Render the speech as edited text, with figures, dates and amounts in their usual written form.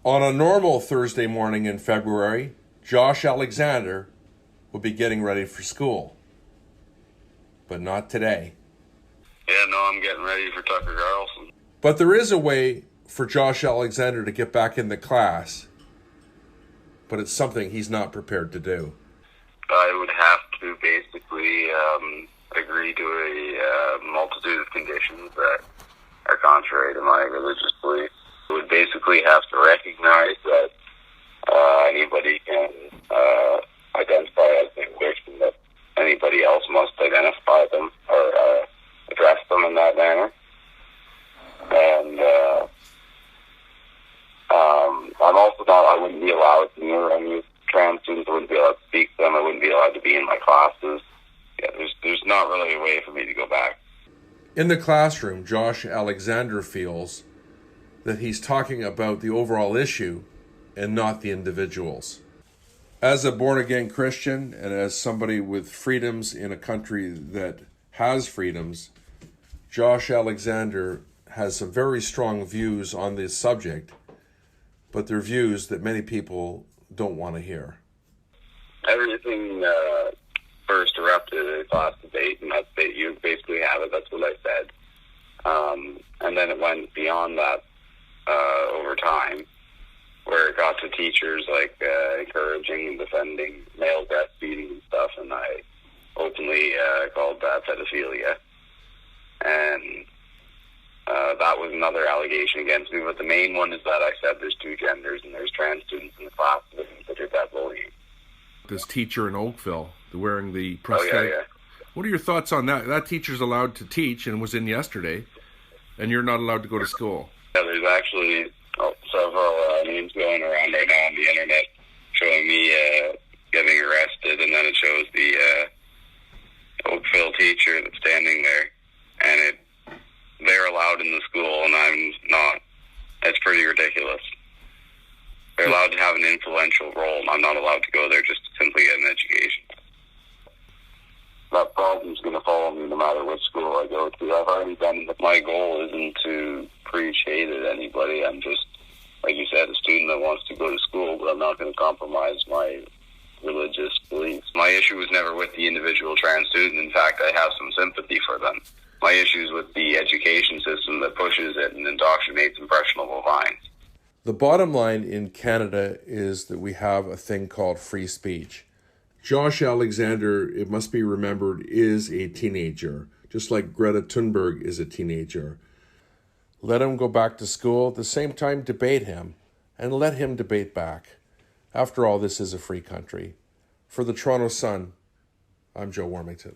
On a normal Thursday morning in February, Josh Alexander would be getting ready for school. But not today. Yeah, no, I'm getting ready for Tucker Carlson. But there is a way for Josh Alexander to get back in the class, but it's something he's not prepared to do. I would have to basically agree to a multitude of conditions that are contrary to my religious beliefs. I would basically have to recognize that anybody can identify as a Christian, that anybody else must identify them or address them in that manner. And I'm also I wouldn't be allowed to mirror any trans students. I wouldn't be allowed to speak to them. I wouldn't be allowed to be in my classes. Yeah, there's not really a way for me to go back. In the classroom, Josh Alexander feels that he's talking about the overall issue and not the individuals. As a born-again Christian and as somebody with freedoms in a country that has freedoms, Josh Alexander has some very strong views on this subject, but they're views that many people don't want to hear. Everything first erupted in a class debate, and that debate, you basically have it, that's what I said. And then it went beyond that over time, where it got to teachers encouraging and defending male breastfeeding and stuff, and I openly called that pedophilia. And that was another allegation against me, but the main one is that I said there's two genders and there's trans students in the class that are considered that bullying. This teacher in Oakville, wearing the prosthetic. Oh, yeah. What are your thoughts on that? That teacher's allowed to teach and was in yesterday, and you're not allowed to go to school. Yeah, there's actually several memes going around right now on the internet showing me getting arrested, and then it shows the Oakville teacher that's standing there, and they're allowed in the school and I'm not. It's pretty ridiculous. They're allowed to have an influential role, and I'm not allowed to go there just to simply get an education. That problem's going to follow me no matter which school I go to. I've already done it. My goal isn't to preach hate at anybody. I'm just, like you said, a student that wants to go to school, but I'm not going to compromise my religious beliefs. My issue was never with the individual trans student. In fact, I have some sympathy for them. My issue is with the education system that pushes it and indoctrinates impressionable minds. The bottom line in Canada is that we have a thing called free speech. Josh Alexander, it must be remembered, is a teenager, just like Greta Thunberg is a teenager. Let him go back to school, at the same time debate him, and let him debate back. After all, this is a free country. For the Toronto Sun, I'm Joe Warmington.